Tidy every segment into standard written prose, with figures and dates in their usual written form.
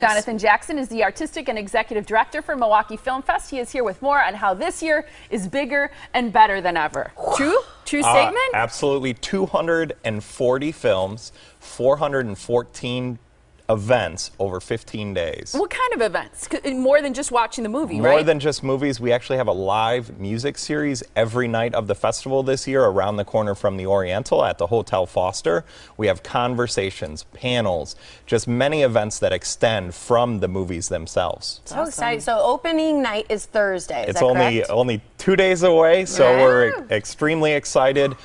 Jonathan Jackson is the artistic and executive director for Milwaukee Film Fest. He is here with more on how this year is bigger and better than ever. True? True statement? Absolutely. 240 films, 414 events over 15 days. What kind of events? More than just watching the movie, right? More than just movies. We actually have a live music series every night of the festival this year around the corner from the Oriental at the Hotel Foster. We have conversations, panels, just many events that extend from the movies themselves. So exciting. So opening night is Thursday, is It's that correct? only 2 days away, so we're extremely excited.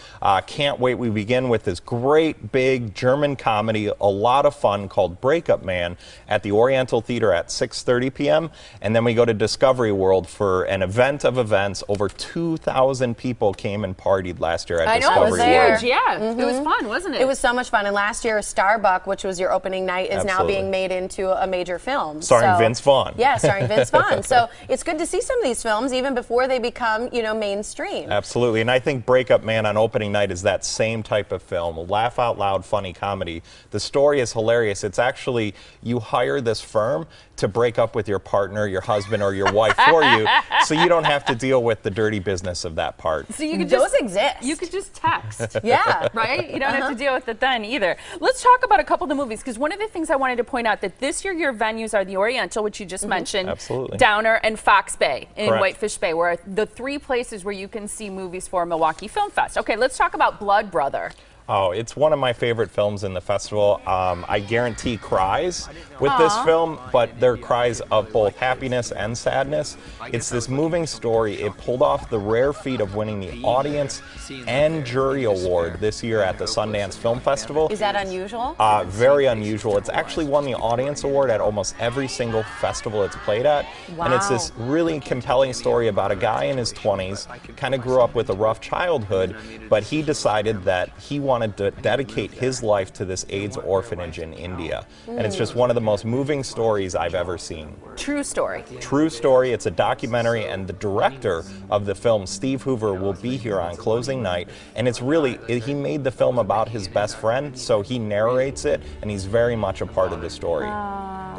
Can't wait. We begin with this great big German comedy, a lot of fun, called Breakup Man at the Oriental Theater at 6:30 p.m. And then we go to Discovery World for an event of events. Over 2,000 people came and partied last year at Discovery World. It was huge, yeah. It was fun, wasn't it? It was so much fun. And last year, Starbuck, which was your opening night, is now being made into a major film. Starring Vince Vaughn. Yeah, starring Vince Vaughn. So it's good to see some of these films even before they become, you know, mainstream. Absolutely. And I think Breakup Man on opening night is that same type of film. A laugh out loud, funny comedy. The story is hilarious. It's actually, you hire this firm to break up with your partner, your husband, or your wife for you, so you don't have to deal with the dirty business of that part. So you could Those exist. You could just text. Yeah. Right? You don't have to deal with it then either. Let's talk about a couple of the movies, because one of the things I wanted to point out that this year your venues are the Oriental, which you just mentioned, Absolutely. Downer, and Fox Bay in Correct. Whitefish Bay, where the three places where you can see movies for Milwaukee Film Fest. Okay, let's talk about Blood Brother. Oh, it's one of my favorite films in the festival. I guarantee cries with this film, but they're cries of both happiness and sadness. It's this moving story. It pulled off the rare feat of winning the audience and jury award this year at the Sundance Film Festival. Is that unusual? Very unusual. It's actually won the audience award at almost every single festival it's played at. Wow. And it's this really compelling story about a guy in his 20s, kind of grew up with a rough childhood, but he decided that he wanted to dedicate his life to this AIDS orphanage in India. And it's just one of the most moving stories I've ever seen. True story. True story. It's a documentary, and the director of the film, Steve Hoover, will be here on closing night. And it's really, he made the film about his best friend, so he narrates it, and he's very much a part of the story.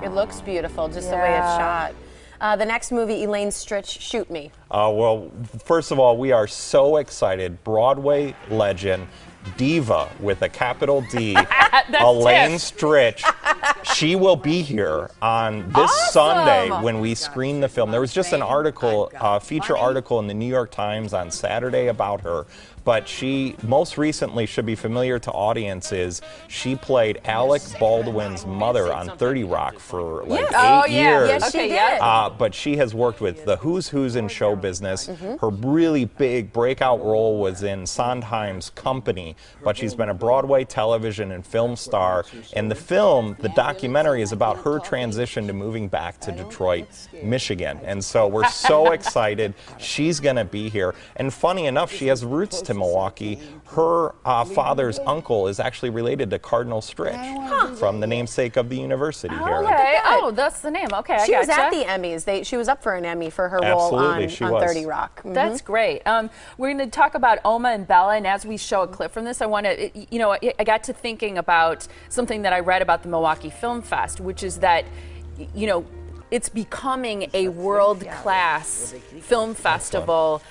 It looks beautiful, just the way it's shot. The next movie, Elaine Stritch, Shoot Me. Well, first of all, we are so excited. Broadway legend, diva with a capital D, Elaine Stritch. She will be here on this Sunday when we screen the film. There was just an article, feature article in the New York Times on Saturday about her. But she most recently should be familiar to audiences. She played Alec Baldwin's mother on 30 Rock for like 8 years. Yes, she did. But she has worked with the who's in show business. Her really big breakout role was in Sondheim's Company, but she's been a Broadway, television, and film star. And the film, the documentary, is about her transition to moving back to Detroit, Michigan. And so we're so excited. She's going to be here. And funny enough, she has roots to Milwaukee. Her father's uncle is actually related to Cardinal Stritch from the namesake of the university here. Okay. Oh, that's the name. Okay, She was at the Emmys. She was up for an Emmy for her role on 30 Rock. That's great. We're going to talk about Oma and Bella, and as we show a clip from this, I want to, you know, I got to thinking about something that I read about the Milwaukee Film Fest, which is that, you know, it's becoming a world-class film festival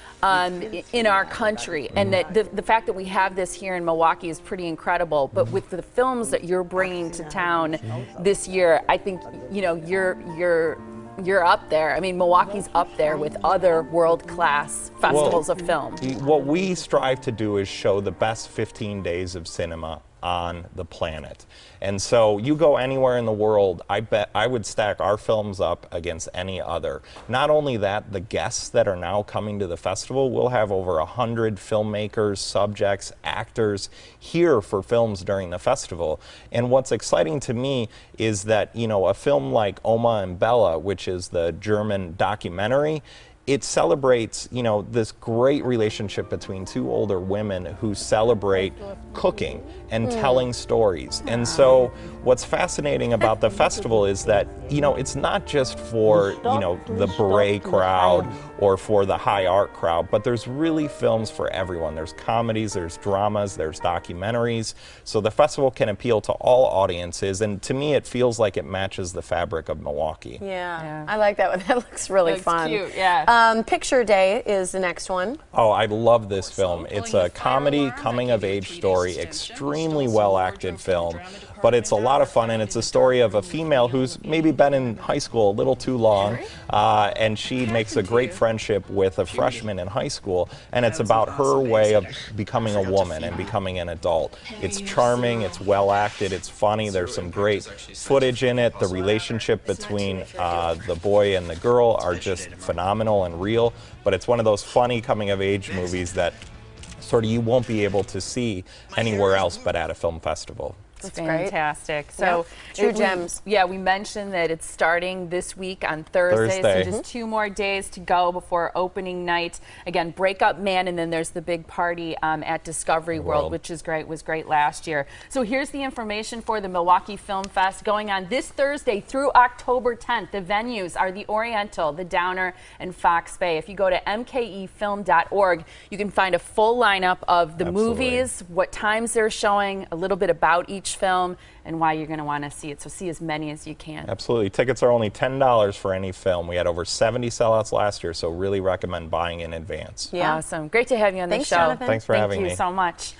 in our country, and that the fact that we have this here in Milwaukee is pretty incredible. But with the films that you're bringing to town this year, I think, you know, you're up there. I mean, Milwaukee's up there with other world-class festivals of film. What we strive to do is show the best 15 days of cinema on the planet. And so you go anywhere in the world, I bet I would stack our films up against any other. Not only that, the guests that are now coming to the festival, we'll have over 100 filmmakers, subjects, actors here for films during the festival. And what's exciting to me is that, you know, a film like Oma and Bella, which is the German documentary, it celebrates, you know, this great relationship between two older women who celebrate cooking and telling stories. And so what's fascinating about the festival is that, you know, it's not just for, you know, the beret crowd or for the high art crowd, but there's really films for everyone. There's comedies, there's dramas, there's documentaries. So the festival can appeal to all audiences, and to me it feels like it matches the fabric of Milwaukee. Yeah. I like that one. That looks really fun. Cute, yeah. Picture Day is the next one. Oh, I love this film. It's a comedy, coming-of-age story, extremely well-acted film, but it's a lot of fun, and it's a story of a female who's maybe been in high school a little too long, and she makes a great friendship with a freshman in high school, and it's about her way of becoming a woman and becoming an adult. It's charming, it's well-acted, it's funny, there's some great footage in it. The relationship between the boy and the girl are just phenomenal and real, but it's one of those funny coming-of-age movies that sort of you won't be able to see anywhere else but at a film festival. That's fantastic. So yeah. True gems. We mentioned that it's starting this week on Thursday. So just 2 more days to go before opening night. Again, Breakup Man, and then there's the big party at Discovery World, which is great. Was great last year. So here's the information for the Milwaukee Film Fest going on this Thursday through October 10th. The venues are the Oriental, the Downer, and Fox Bay. If you go to mkefilm.org, you can find a full lineup of the movies, what times they're showing, a little bit about each film, and why you're going to want to see it. So see as many as you can. Absolutely. Tickets are only $10 for any film. We had over 70 sellouts last year, so really recommend buying in advance. Yeah. Awesome. Great to have you on the show. Jonathan. Thanks for having me. Thank you so much.